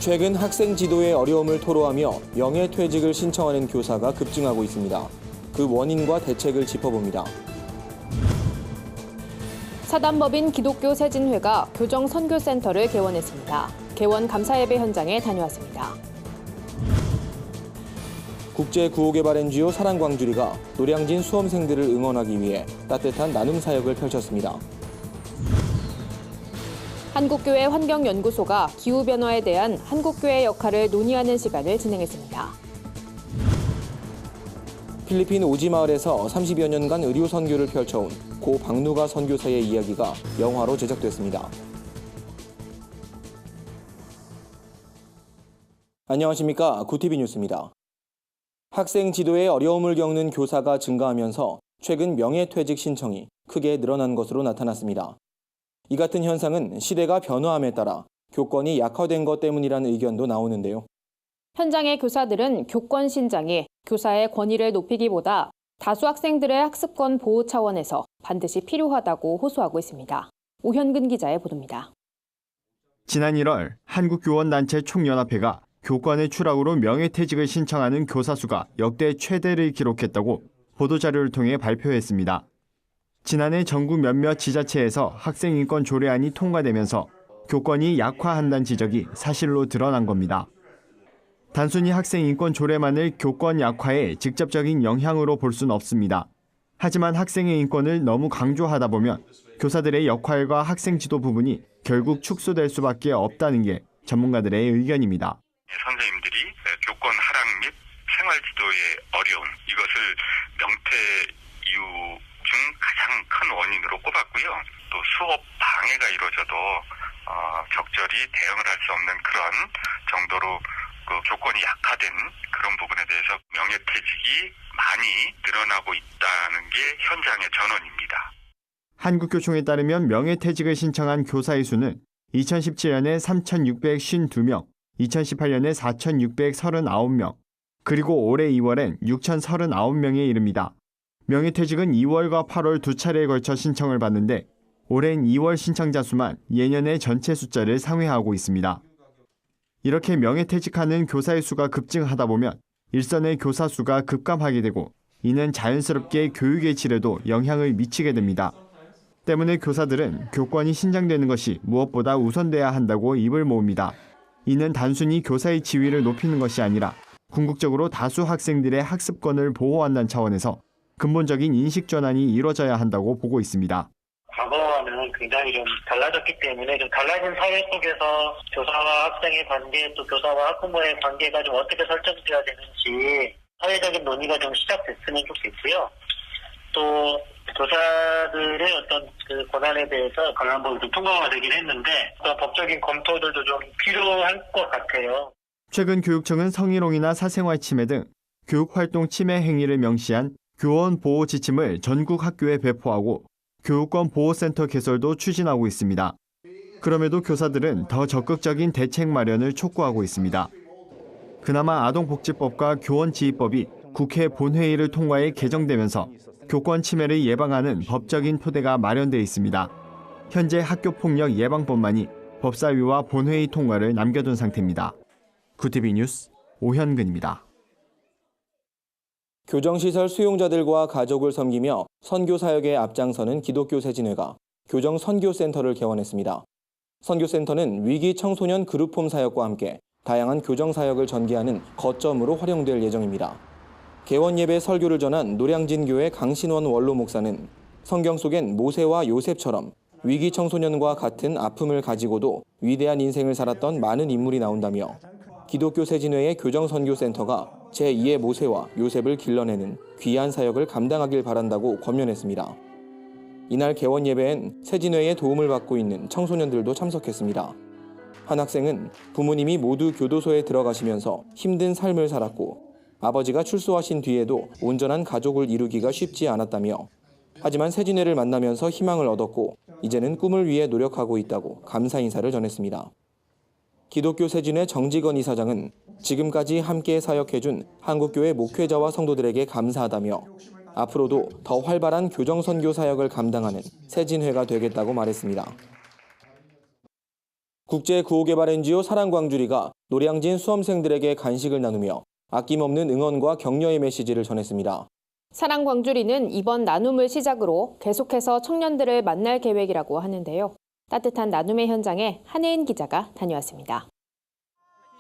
최근 학생 지도에 어려움을 토로하며 명예퇴직을 신청하는 교사가 급증하고 있습니다. 그 원인과 대책을 짚어봅니다. 사단법인 기독교 세진회가 교정선교센터를 개원했습니다. 개원 감사예배 현장에 다녀왔습니다. 국제구호개발 NGO 사랑광주리가 노량진 수험생들을 응원하기 위해 따뜻한 나눔 사역을 펼쳤습니다. 한국교회 환경연구소가 기후변화에 대한 한국교회 역할을 논의하는 시간을 진행했습니다. 필리핀 오지마을에서 30여 년간 의료 선교를 펼쳐온 고 박누가 선교사의 이야기가 영화로 제작됐습니다. 안녕하십니까. 구티비 뉴스입니다. 학생 지도에 어려움을 겪는 교사가 증가하면서 최근 명예퇴직 신청이 크게 늘어난 것으로 나타났습니다. 이 같은 현상은 시대가 변화함에 따라 교권이 약화된 것 때문이라는 의견도 나오는데요. 현장의 교사들은 교권 신장이 교사의 권위를 높이기보다 다수 학생들의 학습권 보호 차원에서 반드시 필요하다고 호소하고 있습니다. 오현근 기자의 보도입니다. 지난 1월 한국교원단체 총연합회가 교권의 추락으로 명예퇴직을 신청하는 교사 수가 역대 최대를 기록했다고 보도자료를 통해 발표했습니다. 지난해 전국 몇몇 지자체에서 학생인권 조례안이 통과되면서 교권이 약화한다는 지적이 사실로 드러난 겁니다. 단순히 학생인권 조례만을 교권 약화에 직접적인 영향으로 볼 수는 없습니다. 하지만 학생의 인권을 너무 강조하다 보면 교사들의 역할과 학생 지도 부분이 결국 축소될 수밖에 없다는 게 전문가들의 의견입니다. 선생님들이 교권 하락 및 생활 지도의 어려움, 이것을 명퇴 이유 중 가장 큰 원인으로 꼽았고요. 또 수업 방해가 이루어져도 적절히 대응을 할 수 없는 그런 정도로 교권이 약화된 그런 부분에 대해서 명예퇴직이 많이 늘어나고 있다는 게 현장의 전원입니다. 한국교총에 따르면 명예퇴직을 신청한 교사의 수는 2017년에 3,652명, 2018년에 4,639명, 그리고 올해 2월엔 6,039명에 이릅니다. 명예퇴직은 2월과 8월 두 차례에 걸쳐 신청을 받는데 올해는 2월 신청자 수만 예년의 전체 숫자를 상회하고 있습니다. 이렇게 명예퇴직하는 교사의 수가 급증하다 보면 일선의 교사 수가 급감하게 되고 이는 자연스럽게 교육의 질에도 영향을 미치게 됩니다. 때문에 교사들은 교권이 신장되는 것이 무엇보다 우선돼야 한다고 입을 모읍니다. 이는 단순히 교사의 지위를 높이는 것이 아니라 궁극적으로 다수 학생들의 학습권을 보호한다는 차원에서 근본적인 인식 전환이 이루어져야 한다고 보고 있습니다. 과거와는 굉장히 좀 달라졌기 때문에 좀 달라진 사회 속에서 교사와 학생의 관계, 또 교사와 학부모의 관계가 좀 어떻게 설정되어야 되는지 사회적인 논의가 좀 시작됐으면 좋겠고요. 또 교사들의 어떤 그 권한에 대해서 관련법이 좀 통과가 되긴 했는데 법적인 검토들도 좀 필요할 것 같아요. 최근 교육청은 성희롱이나 사생활 침해 등 교육활동 침해 행위를 명시한 교원 보호 지침을 전국 학교에 배포하고 교육권 보호센터 개설도 추진하고 있습니다. 그럼에도 교사들은 더 적극적인 대책 마련을 촉구하고 있습니다. 그나마 아동복지법과 교원지휘법이 국회 본회의를 통과해 개정되면서 교권 침해를 예방하는 법적인 토대가 마련돼 있습니다. 현재 학교폭력 예방법만이 법사위와 본회의 통과를 남겨둔 상태입니다. 구티비 뉴스 오현근입니다. 교정시설 수용자들과 가족을 섬기며 선교사역에 앞장서는 기독교 세진회가 교정선교센터를 개원했습니다. 선교센터는 위기 청소년 그룹홈 사역과 함께 다양한 교정사역을 전개하는 거점으로 활용될 예정입니다. 개원 예배 설교를 전한 노량진교회 강신원 원로 목사는 성경 속엔 모세와 요셉처럼 위기 청소년과 같은 아픔을 가지고도 위대한 인생을 살았던 많은 인물이 나온다며 기독교 세진회의 교정선교센터가 제2의 모세와 요셉을 길러내는 귀한 사역을 감당하길 바란다고 권면했습니다. 이날 개원 예배엔 세진회의 도움을 받고 있는 청소년들도 참석했습니다. 한 학생은 부모님이 모두 교도소에 들어가시면서 힘든 삶을 살았고 아버지가 출소하신 뒤에도 온전한 가족을 이루기가 쉽지 않았다며 하지만 세진회를 만나면서 희망을 얻었고 이제는 꿈을 위해 노력하고 있다고 감사 인사를 전했습니다. 기독교 세진회 정직원 이사장은 지금까지 함께 사역해준 한국교회 목회자와 성도들에게 감사하다며 앞으로도 더 활발한 교정선교 사역을 감당하는 세진회가 되겠다고 말했습니다. 국제구호개발 NGO 사랑광주리가 노량진 수험생들에게 간식을 나누며 아낌없는 응원과 격려의 메시지를 전했습니다. 사랑광주리는 이번 나눔을 시작으로 계속해서 청년들을 만날 계획이라고 하는데요. 따뜻한 나눔의 현장에 한혜인 기자가 다녀왔습니다.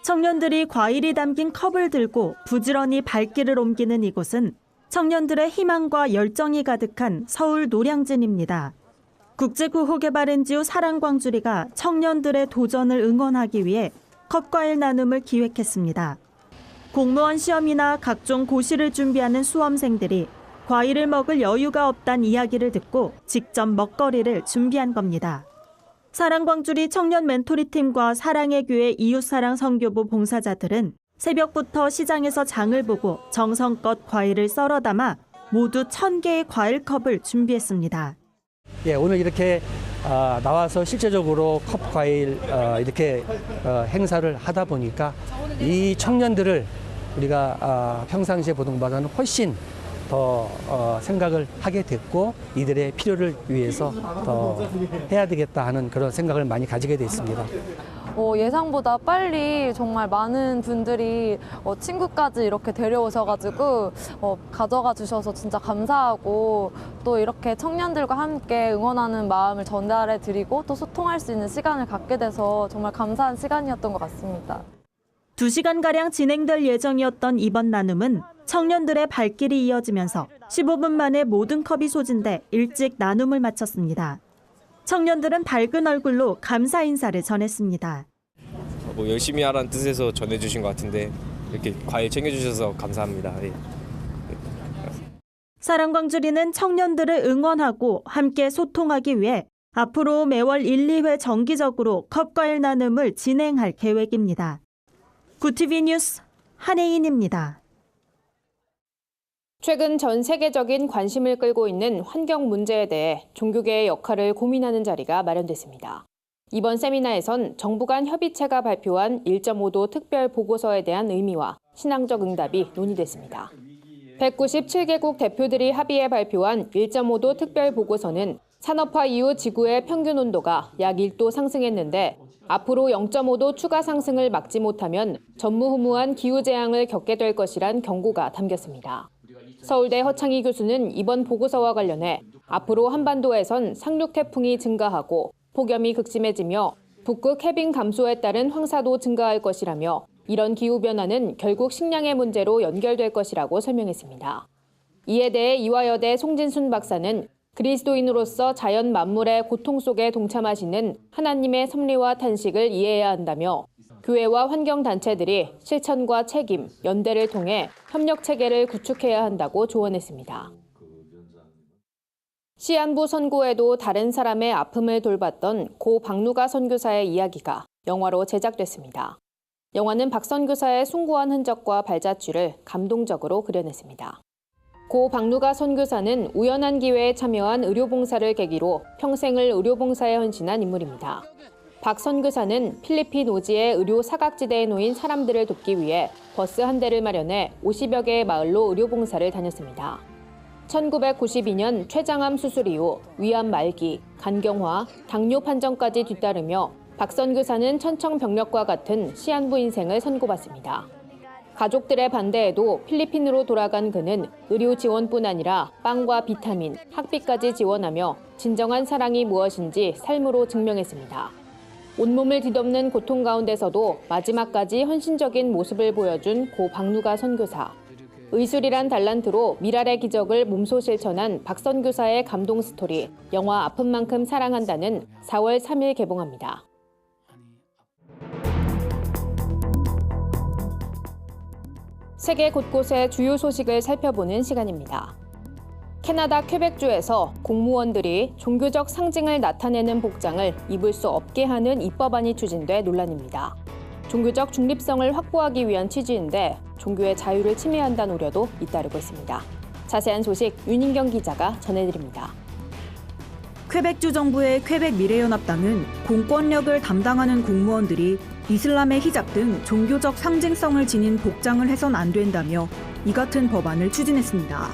청년들이 과일이 담긴 컵을 들고 부지런히 발길을 옮기는 이곳은 청년들의 희망과 열정이 가득한 서울 노량진입니다. 국제구호개발 NGO 사랑광주리가 청년들의 도전을 응원하기 위해 컵과일 나눔을 기획했습니다. 공무원 시험이나 각종 고시를 준비하는 수험생들이 과일을 먹을 여유가 없다는 이야기를 듣고 직접 먹거리를 준비한 겁니다. 사랑광주리 청년 멘토리팀과 사랑의 교회 이웃사랑 선교부 봉사자들은 새벽부터 시장에서 장을 보고 정성껏 과일을 썰어 담아 모두 1000개의 과일컵을 준비했습니다. 예, 오늘 이렇게 나와서 실제적으로 컵 과일 이렇게 행사를 하다 보니까 이 청년들을 우리가 평상시에 보던 것보다는 훨씬 더 생각을 하게 됐고 이들의 필요를 위해서 더 해야 되겠다 하는 그런 생각을 많이 가지게 됐습니다. 예상보다 빨리 정말 많은 분들이 친구까지 이렇게 데려오셔가지고 가져가 주셔서 진짜 감사하고 또 이렇게 청년들과 함께 응원하는 마음을 전달해 드리고 또 소통할 수 있는 시간을 갖게 돼서 정말 감사한 시간이었던 것 같습니다. 2시간가량 진행될 예정이었던 이번 나눔은 청년들의 발길이 이어지면서 15분 만에 모든 컵이 소진돼 일찍 나눔을 마쳤습니다. 청년들은 밝은 얼굴로 감사 인사를 전했습니다. 열심히 하라는 뜻에서 전해주신 것 같은데 이렇게 과일 챙겨주셔서 감사합니다. 예. 사랑광주리는 청년들을 응원하고 함께 소통하기 위해 앞으로 매월 1, 2회 정기적으로 컵과일 나눔을 진행할 계획입니다. 구TV 뉴스 한혜인입니다. 최근 전 세계적인 관심을 끌고 있는 환경 문제에 대해 종교계의 역할을 고민하는 자리가 마련됐습니다. 이번 세미나에선 정부 간 협의체가 발표한 1.5도 특별 보고서에 대한 의미와 신앙적 응답이 논의됐습니다. 197개국 대표들이 합의해 발표한 1.5도 특별 보고서는 산업화 이후 지구의 평균 온도가 약 1도 상승했는데 앞으로 0.5도 추가 상승을 막지 못하면 전무후무한 기후재앙을 겪게 될 것이란 경고가 담겼습니다. 서울대 허창희 교수는 이번 보고서와 관련해 앞으로 한반도에선 상륙 태풍이 증가하고 폭염이 극심해지며 북극 해빙 감소에 따른 황사도 증가할 것이라며 이런 기후변화는 결국 식량의 문제로 연결될 것이라고 설명했습니다. 이에 대해 이화여대 송진순 박사는 그리스도인으로서 자연 만물의 고통 속에 동참하시는 하나님의 섭리와 탄식을 이해해야 한다며 교회와 환경단체들이 실천과 책임, 연대를 통해 협력체계를 구축해야 한다고 조언했습니다. 시한부 선고에도 다른 사람의 아픔을 돌봤던 고 박누가 선교사의 이야기가 영화로 제작됐습니다. 영화는 박 선교사의 숭고한 흔적과 발자취를 감동적으로 그려냈습니다. 고 박누가 선교사는 우연한 기회에 참여한 의료봉사를 계기로 평생을 의료봉사에 헌신한 인물입니다. 박 선교사는 필리핀 오지의 의료 사각지대에 놓인 사람들을 돕기 위해 버스 한 대를 마련해 50여 개의 마을로 의료봉사를 다녔습니다. 1992년 췌장암 수술 이후 위암 말기, 간경화, 당뇨 판정까지 뒤따르며 박 선교사는 천청병력과 같은 시한부 인생을 선고받습니다. 가족들의 반대에도 필리핀으로 돌아간 그는 의료 지원뿐 아니라 빵과 비타민, 학비까지 지원하며 진정한 사랑이 무엇인지 삶으로 증명했습니다. 온몸을 뒤덮는 고통 가운데서도 마지막까지 헌신적인 모습을 보여준 고 박누가 선교사. 의술이란 달란트로 미랄의 기적을 몸소 실천한 박 선교사의 감동 스토리, 영화 아픈 만큼 사랑한다는 4월 3일 개봉합니다. 세계 곳곳의 주요 소식을 살펴보는 시간입니다. 캐나다 퀘벡주에서 공무원들이 종교적 상징을 나타내는 복장을 입을 수 없게 하는 입법안이 추진돼 논란입니다. 종교적 중립성을 확보하기 위한 취지인데 종교의 자유를 침해한다는 우려도 잇따르고 있습니다. 자세한 소식 윤인경 기자가 전해드립니다. 퀘벡주 정부의 퀘벡 미래연합당은 공권력을 담당하는 공무원들이 이슬람의 히잡 등 종교적 상징성을 지닌 복장을 해선 안 된다며 이 같은 법안을 추진했습니다.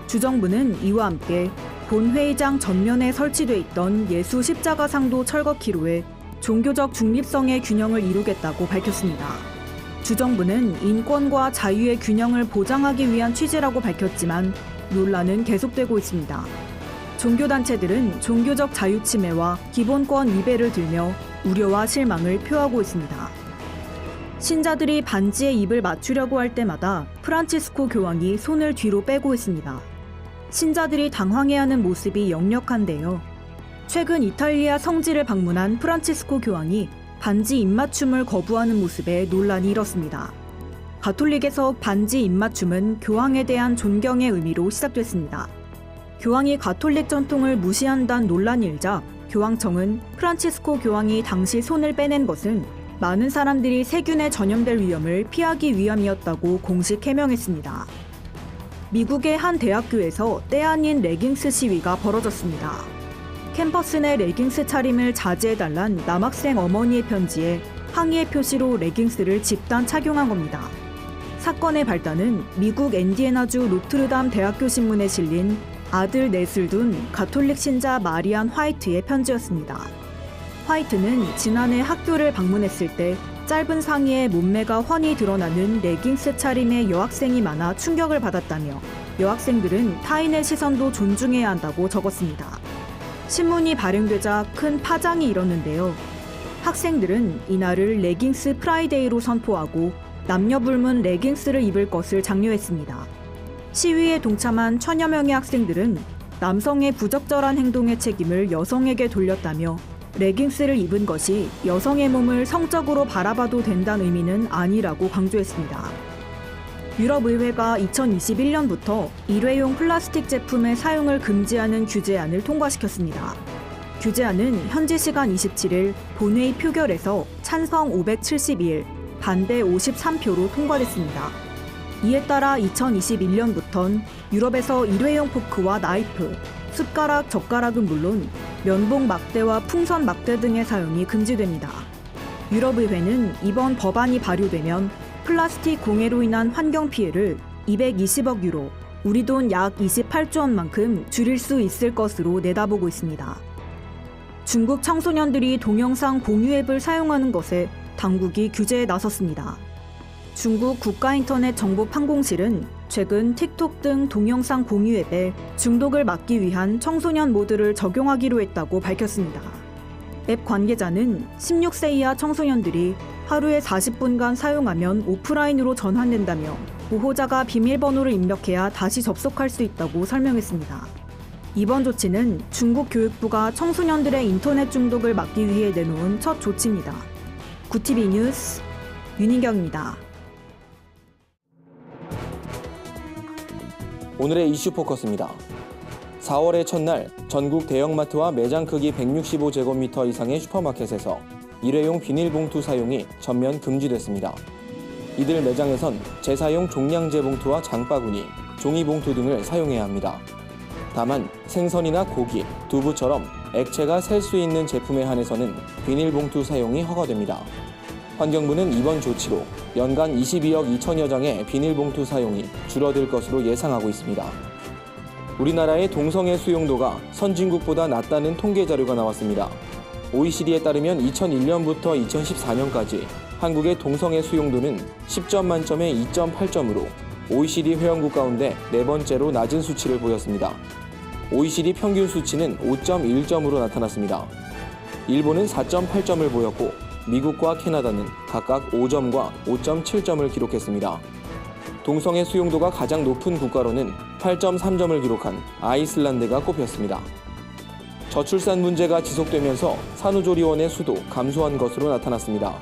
주정부는 이와 함께 본회의장 전면에 설치돼 있던 예수 십자가상도 철거키로 해 종교적 중립성의 균형을 이루겠다고 밝혔습니다. 주정부는 인권과 자유의 균형을 보장하기 위한 취지라고 밝혔지만 논란은 계속되고 있습니다. 종교단체들은 종교적 자유 침해와 기본권 위배를 들며 우려와 실망을 표하고 있습니다. 신자들이 반지에 입을 맞추려고 할 때마다 프란치스코 교황이 손을 뒤로 빼고 있습니다. 신자들이 당황해하는 모습이 역력한데요. 최근 이탈리아 성지를 방문한 프란치스코 교황이 반지 입맞춤을 거부하는 모습에 논란이 일었습니다. 가톨릭에서 반지 입맞춤은 교황에 대한 존경의 의미로 시작됐습니다. 교황이 가톨릭 전통을 무시한다는 논란이 일자 교황청은 프란치스코 교황이 당시 손을 빼낸 것은 많은 사람들이 세균에 전염될 위험을 피하기 위함이었다고 공식 해명했습니다. 미국의 한 대학교에서 때 아닌 레깅스 시위가 벌어졌습니다. 캠퍼스 내 레깅스 차림을 자제해달란 남학생 어머니의 편지에 항의의 표시로 레깅스를 집단 착용한 겁니다. 사건의 발단은 미국 인디애나주 노트르담 대학교 신문에 실린 아들 넷을 둔 가톨릭 신자 마리안 화이트의 편지였습니다. 화이트는 지난해 학교를 방문했을 때 짧은 상의에 몸매가 훤히 드러나는 레깅스 차림의 여학생이 많아 충격을 받았다며 여학생들은 타인의 시선도 존중해야 한다고 적었습니다. 신문이 발행되자 큰 파장이 일었는데요. 학생들은 이날을 레깅스 프라이데이로 선포하고 남녀불문 레깅스를 입을 것을 장려했습니다. 시위에 동참한 천여 명의 학생들은 남성의 부적절한 행동의 책임을 여성에게 돌렸다며 레깅스를 입은 것이 여성의 몸을 성적으로 바라봐도 된다는 의미는 아니라고 강조했습니다. 유럽의회가 2021년부터 일회용 플라스틱 제품의 사용을 금지하는 규제안을 통과시켰습니다. 규제안은 현지 시간 27일 본회의 표결에서 찬성 572일, 반대 53표로 통과됐습니다. 이에 따라 2021년부턴 유럽에서 일회용 포크와 나이프, 숟가락, 젓가락은 물론 면봉 막대와 풍선 막대 등의 사용이 금지됩니다. 유럽의회는 이번 법안이 발효되면 플라스틱 공해로 인한 환경 피해를 220억 유로, 우리 돈 약 28조 원만큼 줄일 수 있을 것으로 내다보고 있습니다. 중국 청소년들이 동영상 공유 앱을 사용하는 것에 당국이 규제에 나섰습니다. 중국 국가인터넷정보판공실은 최근 틱톡 등 동영상 공유 앱에 중독을 막기 위한 청소년 모드를 적용하기로 했다고 밝혔습니다. 앱 관계자는 16세 이하 청소년들이 하루에 40분간 사용하면 오프라인으로 전환된다며 보호자가 비밀번호를 입력해야 다시 접속할 수 있다고 설명했습니다. 이번 조치는 중국 교육부가 청소년들의 인터넷 중독을 막기 위해 내놓은 첫 조치입니다. 구티비 뉴스 윤희경입니다. 오늘의 이슈 포커스입니다. 4월의 첫날 전국 대형마트와 매장 크기 165제곱미터 이상의 슈퍼마켓에서 일회용 비닐봉투 사용이 전면 금지됐습니다. 이들 매장에선 재사용 종량제 봉투와 장바구니, 종이봉투 등을 사용해야 합니다. 다만 생선이나 고기, 두부처럼 액체가 셀 수 있는 제품에 한해서는 비닐봉투 사용이 허가됩니다. 환경부는 이번 조치로 연간 22억 2천여 장의 비닐봉투 사용이 줄어들 것으로 예상하고 있습니다. 우리나라의 동성애 수용도가 선진국보다 낮다는 통계 자료가 나왔습니다. OECD에 따르면 2001년부터 2014년까지 한국의 동성애 수용도는 10점 만점에 2.8점으로 OECD 회원국 가운데 네 번째로 낮은 수치를 보였습니다. OECD 평균 수치는 5.1점으로 나타났습니다. 일본은 4.8점을 보였고 미국과 캐나다는 각각 5점과 5.7점을 기록했습니다. 동성애 수용도가 가장 높은 국가로는 8.3점을 기록한 아이슬란드가 꼽혔습니다. 저출산 문제가 지속되면서 산후조리원의 수도 감소한 것으로 나타났습니다.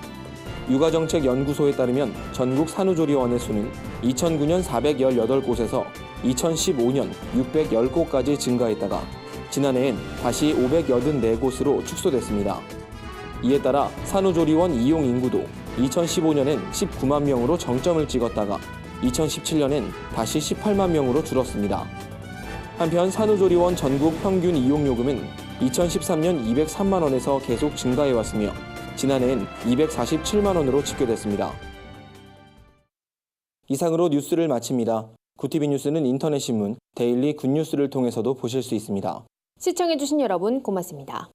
육아정책연구소에 따르면 전국 산후조리원의 수는 2009년 418곳에서 2015년 610곳까지 증가했다가 지난해엔 다시 584곳으로 축소됐습니다. 이에 따라 산후조리원 이용 인구도 2015년엔 19만 명으로 정점을 찍었다가 2017년엔 다시 18만 명으로 줄었습니다. 한편 산후조리원 전국 평균 이용요금은 2013년 203만 원에서 계속 증가해왔으며 지난해엔 247만 원으로 집계됐습니다. 이상으로 뉴스를 마칩니다. 구티비 뉴스는 인터넷 신문 데일리 굿뉴스를 통해서도 보실 수 있습니다. 시청해주신 여러분 고맙습니다.